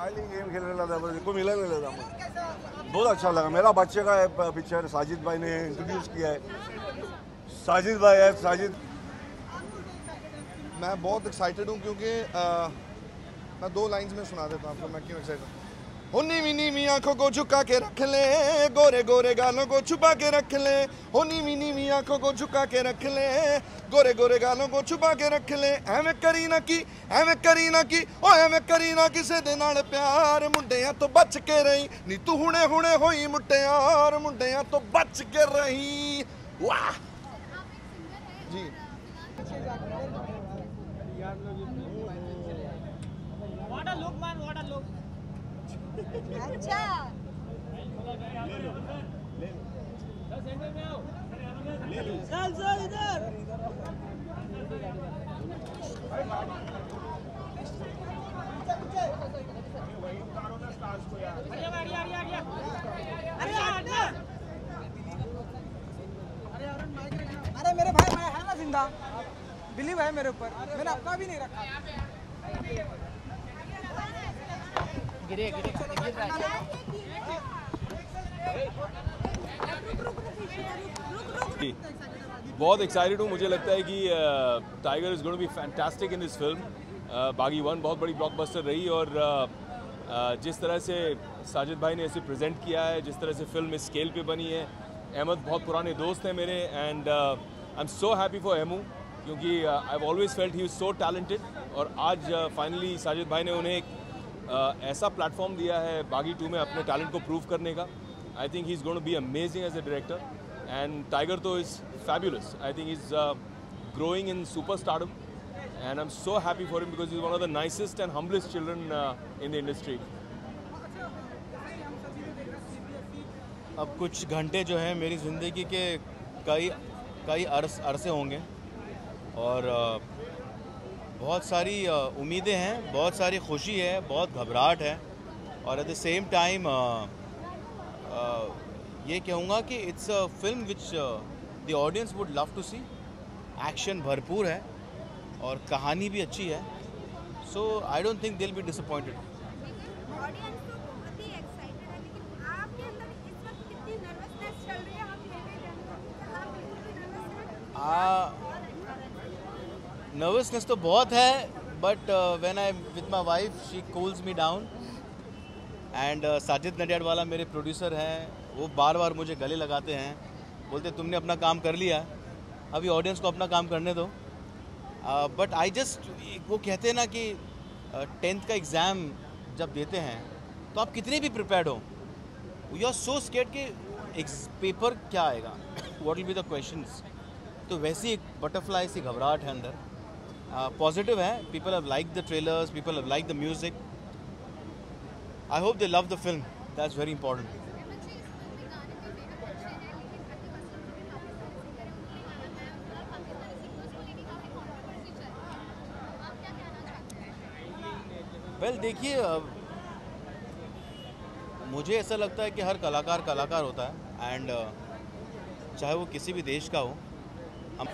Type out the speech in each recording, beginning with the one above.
Filing game खेल रहा था, को मिला नहीं था मुझे, बहुत अच्छा लगा। मेरा बच्चे का है पिक्चर, साजिद भाई ने इंट्रोड्यूस किया है। साजिद भाई है, साजिद। मैं बहुत एक्साइटेड हूँ क्योंकि मैं 2 लाइंस में सुना देता हूँ आपको मैं क्यों एक्साइटेड हूँ। हो नीवी नीवी आंखों को झुका के रख ले, गोरे गोरे गालों को छुपा के रख ले। हो नीवी नीवी आंखों को झुका के रख ले, गोरे गोरे गालों को छुपा के रख ले। एवें करी ना की, एवें करी ना की, ओ एवें करी ना किसे दे नाल प्यार। मुंडिया तो बच के रही नी तू, हुणे हुणे होई मुटियार। मुंडिया तो बच के रही। वाह जी। What a look, man! What a look! अच्छा चल चल इधर। अरे मेरे भाई मैं है ना जिंदा, बिलीव है मेरे ऊपर, मैंने अपना भी नहीं रखा। गिरे गिरे गिर रहा है। बहुत एक्साइटेड हूँ। मुझे लगता है कि Tiger is going to be fantastic in this film. Baaghi 1 बहुत बड़ी ब्लॉकबस्टर रही और जिस तरह से साजिद भाई ने इसे प्रेजेंट किया है, जिस तरह से फिल्म इस स्केल पे बनी है। अहमद बहुत पुराने दोस्त हैं मेरे and I am so happy for अहमू क्योंकि I have always felt he is so talented और आज फाइनली साजिद भाई ने उन्हें एक ऐसा प्लेटफॉर्म दिया है बागी 2 में अपने टैलेंट को प्रूव करने का। I think he is going to be amazing as a director and Tiger तो is fabulous. I think he's growing in superstardom and I'm so happy for him because he's one of the nicest and humblest children in the industry. अब कुछ घंटे जो हैं मेरी ज़िंदगी के कई अरसे होंगे और बहुत सारी उम्मीदें हैं, बहुत सारी खुशी है, बहुत घबराहट है और एट द सेम टाइम ये कहूँगा कि it's a film which the audience would love to see. Action भरपूर है और कहानी भी अच्छी है, so I don't think they will be disappointed. Audience तो बहुत ही एक्साइटेड है, लेकिन आपके अंदर इस वक्त कितनी नर्वसनेस चल रही है? हम लेने जाने आप बिल्कुल भी नर्वस हैं? नर्वसनेस तो बहुत है but when I with my wife she cools me down and Sajid Nadiadwala मेरे प्रोड्यूसर हैं, वो बार बार मुझे गले लगाते हैं, बोलते तुमने अपना काम कर लिया, अभी ऑडियंस को अपना काम करने दो। बट आई जस्ट, वो कहते हैं ना कि 10th का एग्ज़ाम जब देते हैं तो आप कितने भी प्रिपेयर्ड हो, यू आर सो स्केर्ड कि पेपर क्या आएगा, what will be the questions. तो वैसी एक बटरफ्लाई सी घबराहट है अंदर। पॉजिटिव है, people have like the trailers, people have like the music. I hope they love the film, that's very important. Well देखिए, मुझे ऐसा लगता है कि हर कलाकार होता है एंड चाहे वो किसी भी देश का हो। हम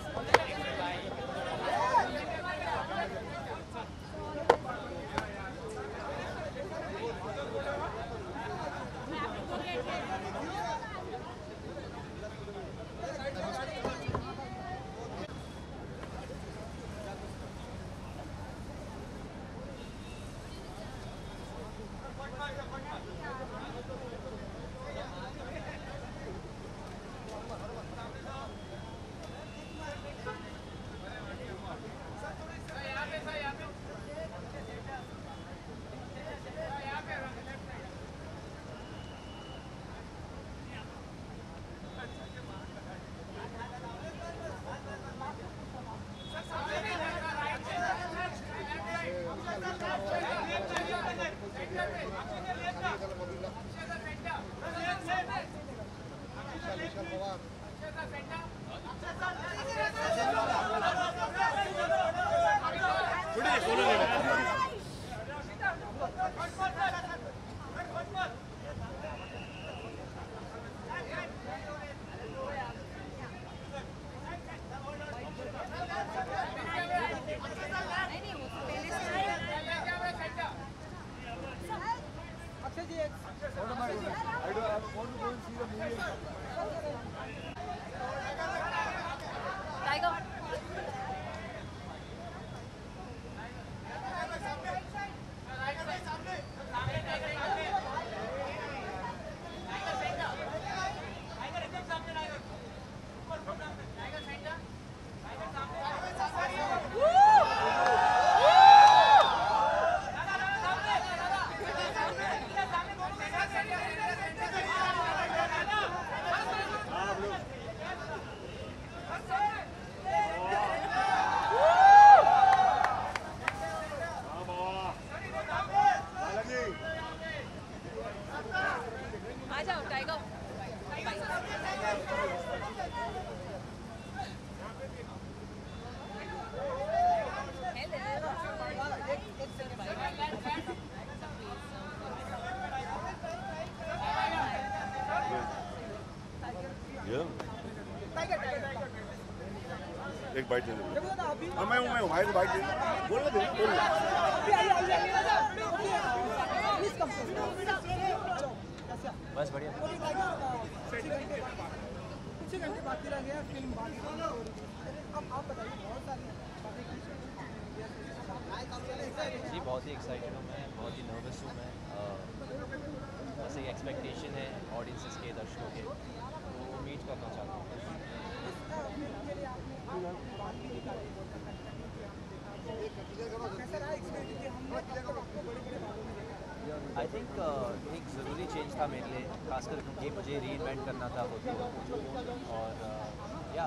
एक बाइट दे दो। देखो ना अभी हाँ मैं हूँ भाई को बाइट दे दो। बोलने दो बोल। अभी आइए प्लीज कम बस बढ़िया। कुछ ही घंटे बाकी रह गया फिल्म बाकी। अब आप बताइए बहुत सारी जी बहुत ही एक्साइटेड हूँ मैं, बहुत ही नर्वस हूँ मैं। बस एक एक्सपेक्टेशन है ऑडियंसेस के, दर्शकों के, तो उम्मीद करना चाहता हूँ। आई थिंक एक ज़रूरी चेंज था मेरे लिए, खासकर क्योंकि मुझे रीइन्वेंट करना था खुद को। और या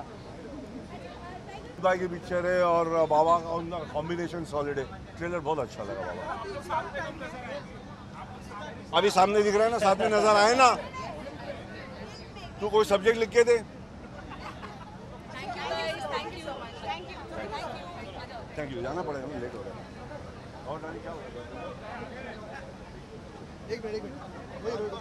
भाई की पिक्चर है और बाबा का उनका कॉम्बिनेशन सॉलिड है। ट्रेलर बहुत अच्छा लगा बाबा। अभी सामने दिख रहा है ना, साथ में नजर आए ना। तू कोई सब्जेक्ट लिख के दे। Thank you. जाना पड़ेगा ना, लेट हो रहा है। और डाली क्या हो रहा है? एक मिनट वही रोड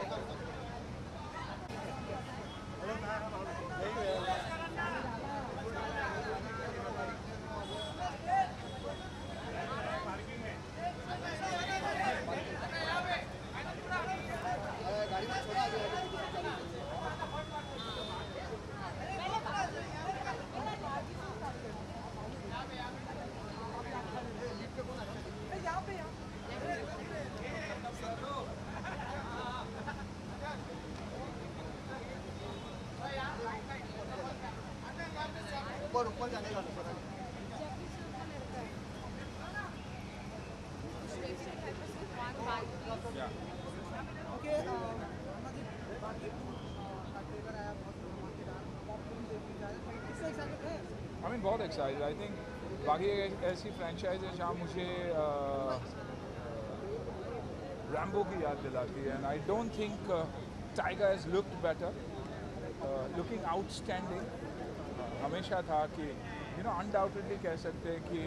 ऊपर जाने का I mean बहुत एक्साइटेड। आई थिंक बाकी एक ऐसी फ्रेंचाइज है जहाँ मुझे रैम्बो की याद दिलाती है। And I don't think tiger has looked better, looking outstanding. हमेशा था कि अनडाउटेडली कह सकते हैं कि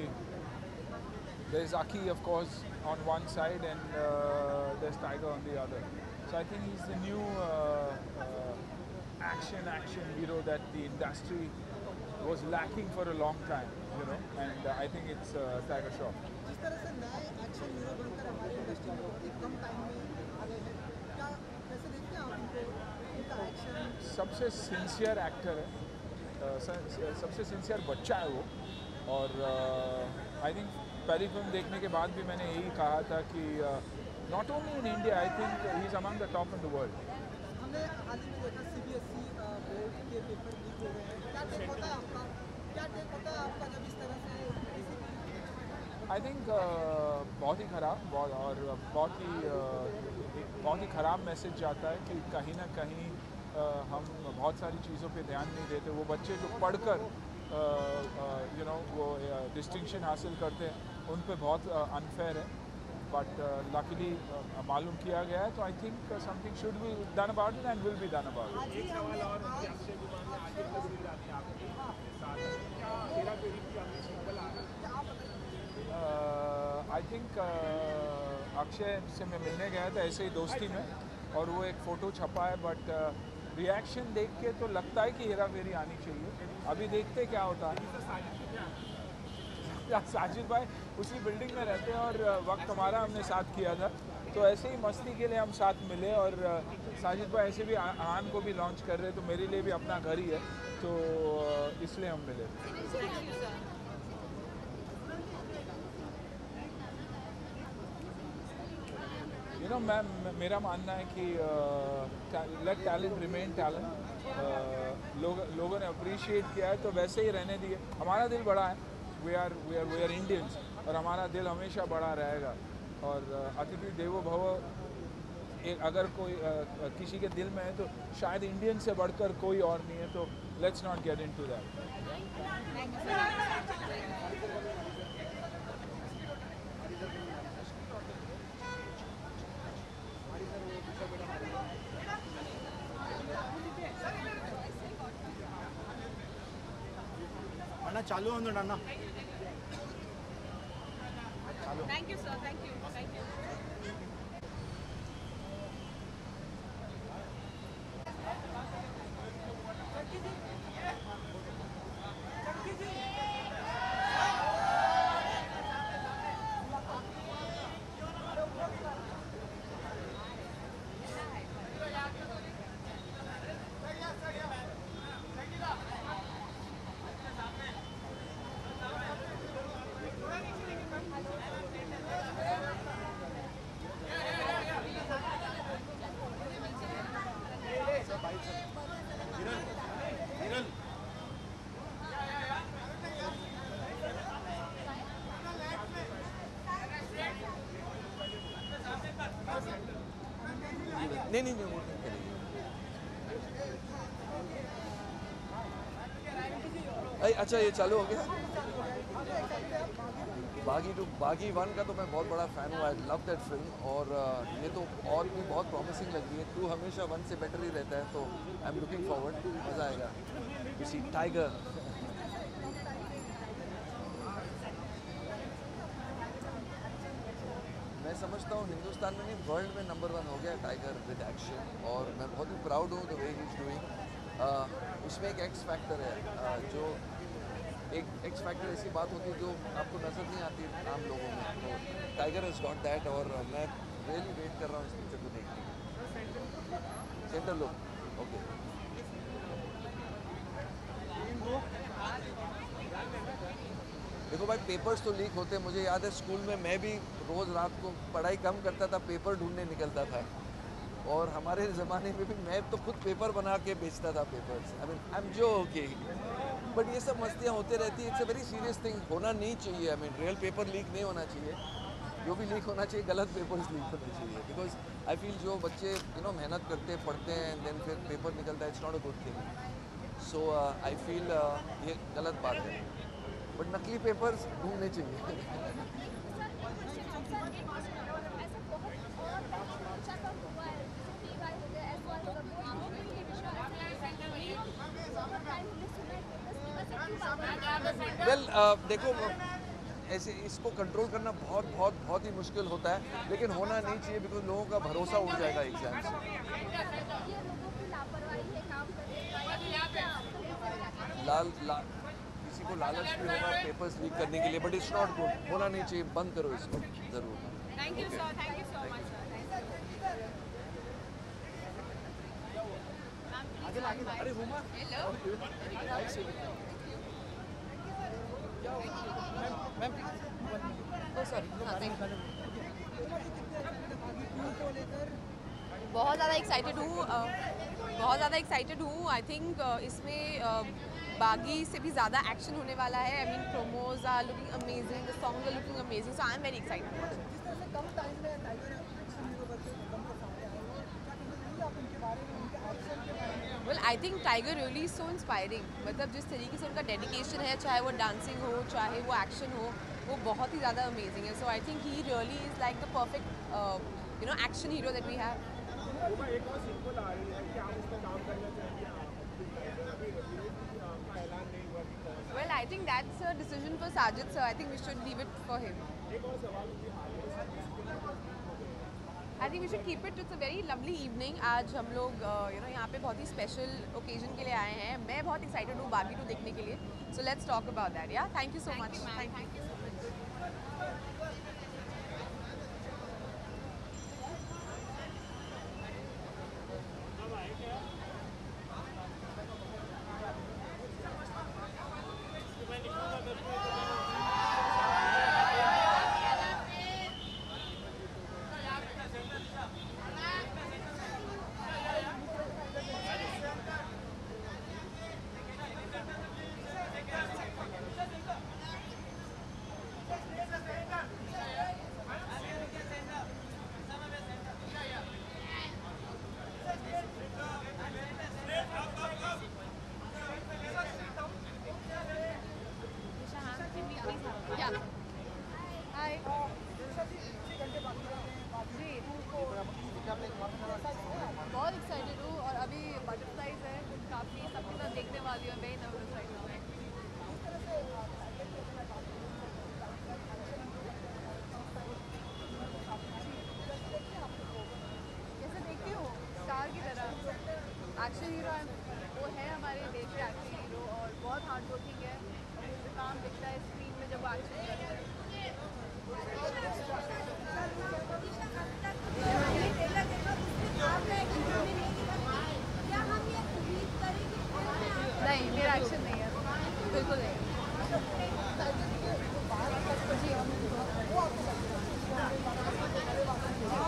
there is Aki of course on one side and there's Tiger on the other. So I think he's the new action hero that the industry was lacking for a long time, and I think it's Tiger Shroff. जिस तरह से नए action hero बनकर हमारी industry में बहुत ही कम time में आ गए हैं, क्या कैसे देखते हैं आप इनको, इनका एक्शन? सबसे सिंसियर एक्टर है, सबसे सिंसियर बच्चा है वो। और आई थिंक पहली फिल्म देखने के बाद भी मैंने यही कहा था कि not only in India, I think he is among the top in the world. हमने हाल ही में देखा CBSE बोर्ड के पेपर लीक हो गए हैं, क्या टेक होता है आपका जब इस तरह से आई थिंक बहुत ही ख़राब और बहुत ही ख़राब मैसेज जाता है कि कहीं ना कहीं हम बहुत सारी चीज़ों पे ध्यान नहीं देते। वो बच्चे जो पढ़कर वो डिस्टिंक्शन हासिल करते हैं, उन पे बहुत अनफेयर है। बट लकीली मालूम किया गया है, तो I think something should be done about it and will be done about it. I think Akshay से मैं मिलने गया था ऐसे ही दोस्ती में, और वो एक फ़ोटो छपा है, बट रिएक्शन देख के तो लगता है कि हेरा फेरी आनी चाहिए। अभी देखते क्या होता है। साजिद भाई उसी बिल्डिंग में रहते हैं और वक्त हमारा हमने साथ किया था, तो ऐसे ही मस्ती के लिए हम साथ मिले। और साजिद भाई ऐसे भी आन को भी लॉन्च कर रहे, तो मेरे लिए भी अपना घर ही है, तो इसलिए हम मिले। मेरा मानना है कि लेट टैलेंट रिमेन टैलेंट। लोगों ने अप्रिशिएट किया है तो वैसे ही रहने दिए। हमारा दिल बड़ा है, वी आर इंडियंस, और हमारा दिल हमेशा बड़ा रहेगा। और अतिथि देवो भव अगर कोई किसी के दिल में है तो शायद इंडियन से बढ़कर कोई और नहीं है, तो let's not get into that. चालू है नाना। Thank you, sir. Thank you. Thank you. नहीं नहीं नहीं वो नहीं करेगी। अच्छा ये चालू हो गया। बागी 1 का तो मैं बहुत बड़ा फ़ैन हूँ। आई लव दैट फिल्म और ये तो और भी बहुत प्रॉमिसिंग लग रही है। 2 हमेशा 1 से बेटर ही रहता है, तो आई एम लुकिंग फॉरवर्ड। मज़ा आएगा। You see Tiger. मैं समझता हूँ हिंदुस्तान में नहीं वर्ल्ड में नंबर 1 हो गया टाइगर विद एक्शन, और मैं बहुत ही प्राउड हूँ the way he is doing. उसमें एक एक्स फैक्टर है, जो एक एक्स फैक्टर ऐसी बात होती है जो आपको नज़र नहीं आती आम लोगों में, तो टाइगर हैज़ गॉट दैट। और मैं रियली वेट कर रहा हूँ इस पिक्चर को देखने। Centre look okay. देखो भाई पेपर्स तो लीक होते हैं। मुझे याद है स्कूल में मैं भी रोज़ रात को पढ़ाई कम करता था, पेपर ढूंढने निकलता था, और हमारे ज़माने में भी मैं तो खुद पेपर बना के बेचता था papers. I am joking, but ये सब मस्तियाँ होते रहती है। It's a very serious thing, होना नहीं चाहिए। I mean real paper leak नहीं होना चाहिए। जो भी लीक होना चाहिए गलत पेपर्स लीक होने चाहिए, बिकॉज आई फील जो बच्चे मेहनत करते पढ़ते हैं देन फिर पेपर निकलता है, it's not a good thing. So I feel ये गलत बात है, बट नकली पेपर्स ढूंढने चाहिए। वेल देखो ऐसे इसको कंट्रोल करना बहुत बहुत बहुत ही मुश्किल होता है, लेकिन होना नहीं चाहिए बिकॉज लोगों का भरोसा उड़ जाएगा एग्जाम से। किसी को लालच भी होगा पेपर्स लीक करने के लिए, बट इट्स नॉट गुड। होना नहीं चाहिए, बंद करो इसको ज़रूर। Thank you sir, thank you so much बहुत ज़्यादा एक्साइटेड हूँ। आई थिंक इसमें बागी से भी ज़्यादा एक्शन होने वाला है। I mean promos are looking amazing, the songs are looking amazing, so I am very excited. जिस तरह से कम टाइम में टाइगर एक्शन हीरो बन के सामने आए हैं, क्या कहेंगे आप उनके बारे में, उनके एक्शन के बारे में? Well I think tiger really so inspiring. मतलब जिस तरीके से उनका डेडिकेशन है, चाहे वो डांसिंग हो चाहे वो एक्शन हो, वो बहुत ही ज़्यादा अमेजिंग है। So I think he really is like the perfect action hero that we have. एक और सीक्वल आ रही है, क्या आप उस पर काम करना चाहेंगे? Well, I think that's a decision for Sajid sir. I think we should leave it for him. I think we should keep it. It's a very lovely evening. आज हम लोग यहाँ पे बहुत ही स्पेशल ओकेजन के लिए आए हैं। मैं बहुत एक्साइटेड हूँ बागी 2 देखने के लिए। So let's talk about that. Yeah, thank you so much. Thank you so much. बहुत एक्साइटेड हूँ और अभी बटरफ्लाइज है काफ़ी, सबके साथ देखने वाली हूँ। Very nervous right now. कैसे देखती हूँ स्टार की तरह एक्शन हीरो वो है हमारे देश के एक्शन हीरो, और बहुत हार्ड वर्किंग है और मुझे काम दिखता है स्क्रीन में जब वो एक्शन करता है। नहीं मेरा एक्शन नहीं है, बिल्कुल नहीं।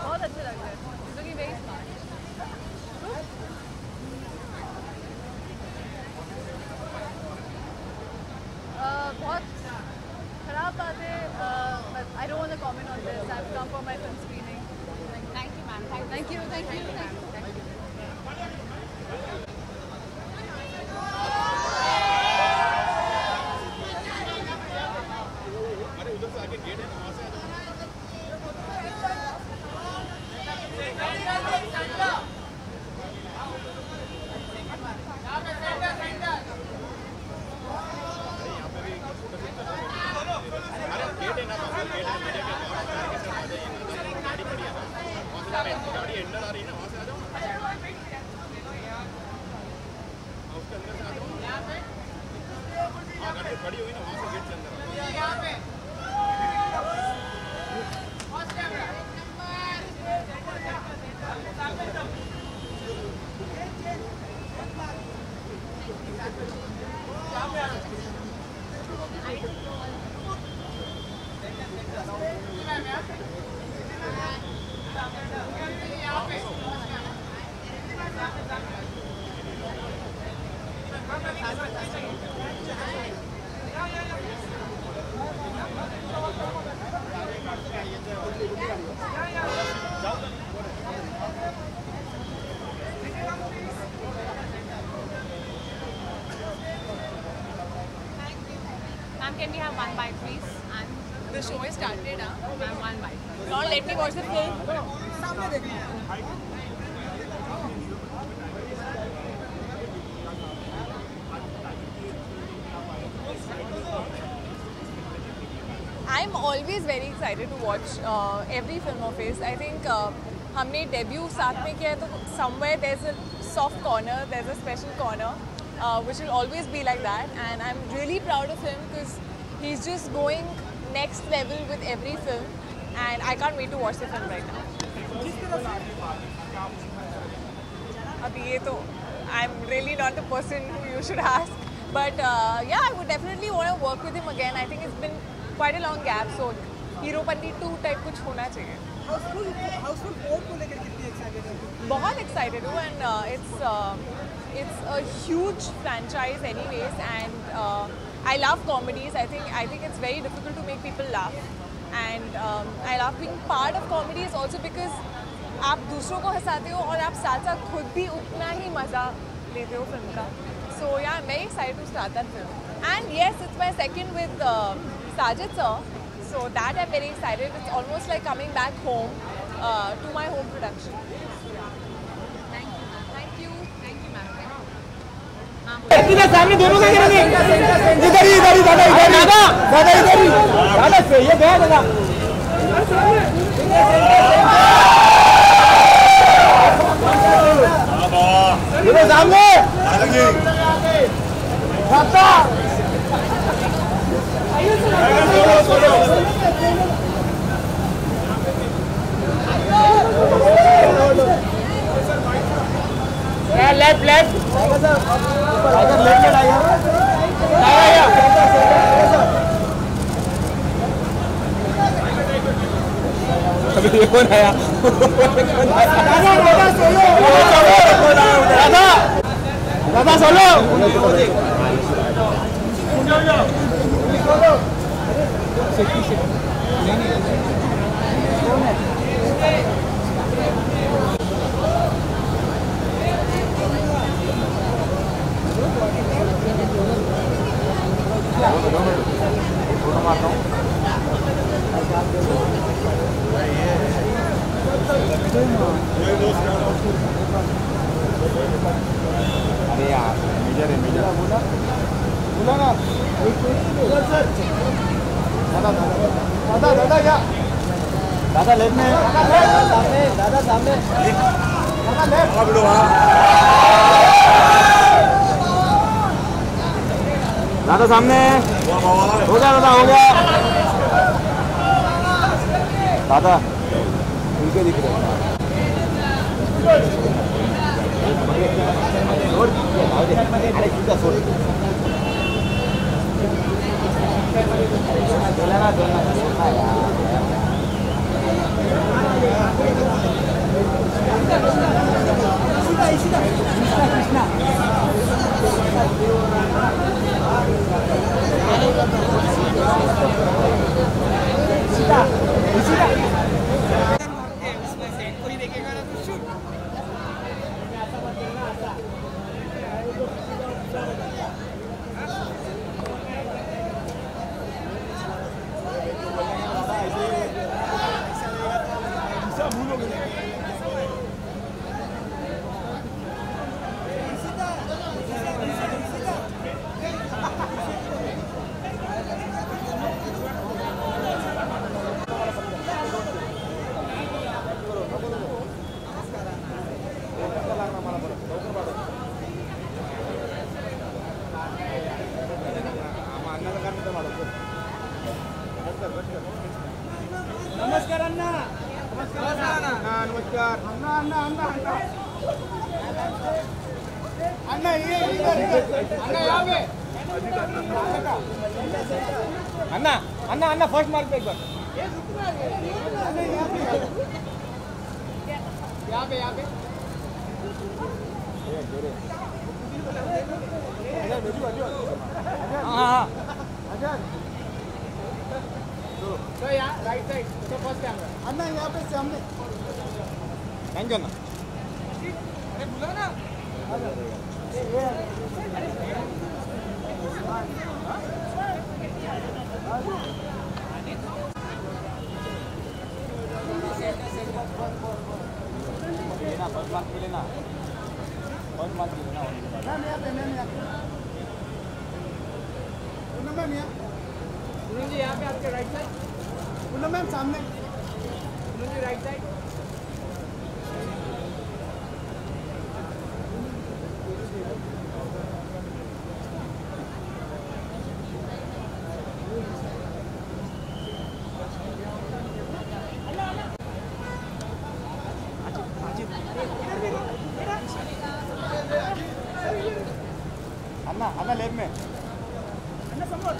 बहुत अच्छा लगता है, क्योंकि वेरी स्मार्ट। बहुत खराब बात है, but I don't want to comment on this. I've come for my film screening. Thank you, ma'am. Thank you. Ma'am, can we have one bite, please? And the show is started, ma'am, one bite. Don't let me watch the film. सामने देखना I'm always very excited to watch every film of his. I think हमने debut साथ में किया है तो somewhere there's a soft corner, there's a special corner, which will always be like that. And I'm really proud of him because he's just going next level with every film, and I can't wait to watch the film right now. अभी ये तो I'm really not the person who you should ask, but yeah, I would definitely want to work with him again. I think it's been quite a long gap, so Heropanti 2 type कुछ होना चाहिए. हाउसफुल 4 को लेकर कितनी excited है? बहुत excited हूँ, and it's a huge franchise anyways, and I love comedies. I think it's very difficult to make people laugh, and I love being part of comedies also because आप दूसरों को हंसाते हो और आप साथ साथ खुद भी उतना ही मज़ा लेते हो फिल्म का. So yeah, I'm very excited to start that film. And yes, it's my second with Sajid sir. So that I'm very excited. It's almost like coming back home to my home production. Thank you, ma'am. सामने दोनों का गिरा नहीं इधर ही दादा से ये गया दादा ये सामने लेफ्ट लेफ्ट अभी ये कौन आया दादा सोलो अरे यार मेजर है मेजर बोला ना दादा दादा क्या दादा लेफ्ट में दादा सामने दादा सामने हो गया दादा हो गया दादा उनके दिख रहे अरे जूता छोड़ कोई देखेगा ना तो शूट टाइगर अन्ना अन्ना अन्ना अन्ना अन्ना ये इधर अन्ना यहाँ पे अन्ना अन्ना अन्ना फर्स्ट मार्क पे एक बार यहाँ पे हाँ तो यहाँ राइट साइड तो फर्स्ट कैमरा अन्ना यहाँ पे सामने थैंक यू अन्ना अरे बोला ना फर्स्ट मार्क मिले ना मैम यहाँ पे मैम यहाँ जी यहाँ पे आपके राइट साइड पूनम मैम सामने जी राइट साइड अन्ना लेफ्ट में अन्ना समोर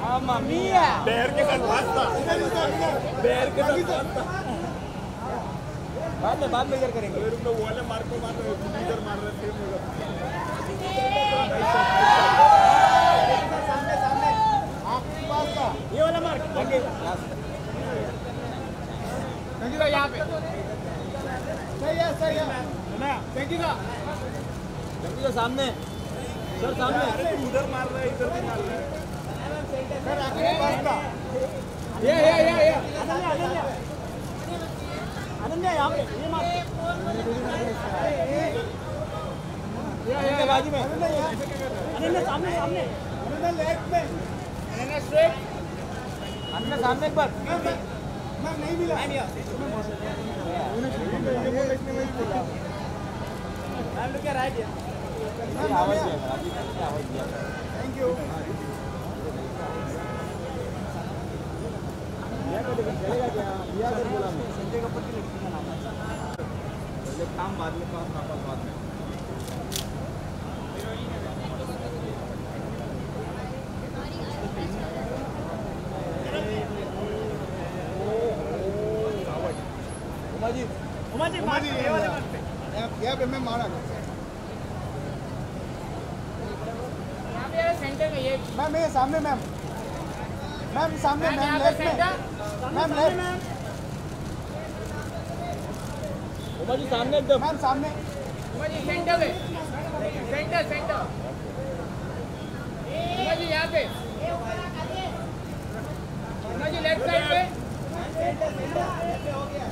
Mamma mia! Bear के साथ पास्ता। Bear के साथ पास्ता। बाद में इधर करेंगे। रुक लो वो वाले मार को मार रहे हो इधर मार रहे थे सामने आखिरी पास्ता ये वाला मार्क लगे थैंक यू यहाँ पे सही है थैंक यू सामने सर सामने उधर मार रहा है इधर भी मार रहा है सर आखिरी पास्ता ये अनन्या यहाँ पे ये मार ये बाजू में अनन्या सामने अनन्या लेफ्ट में अनन्या स्ट्रेट अनन्या सामने एक बार मैम नहीं मिला मैम लोग क्या राइट थैंक यू चलेगा क्या बोला मैं संजय कपूर की लड़की का नाम है काम बाद में बाद में उमा जी यहाँ पे मैं मारा सेंटर में ये मैम ये सामने मैम सामने मैम लेफ्ट में मैम लेफ्ट उमा जी सामने एकदम मैम सामने उमा जी सेंटर में सेंटर उमा जी यहाँ पे उमा जी लेफ्ट साइड पे हो गया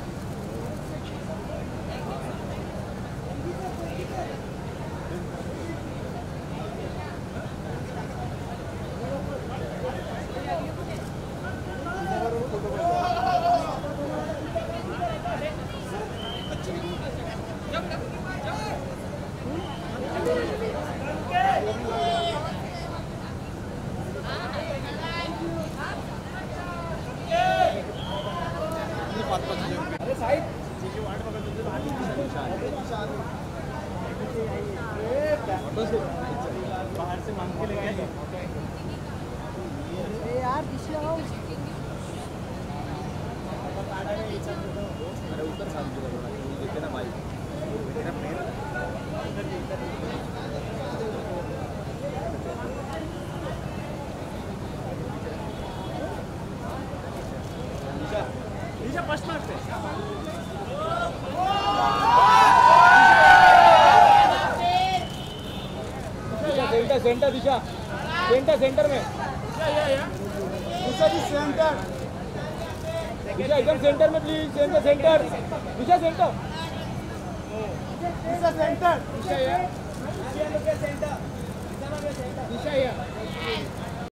बाहर से मांग के लेके यार पिछले आओ अरे ऊपर सामने देखते ना भाई नीचे फर्स्ट मार्क पे सेंटर दिशा सेंटर में दिशा जी सेंटर दिशा एकदम सेंटर में please centre Disha centre Disha center. Disha here. Disha here. Disha here.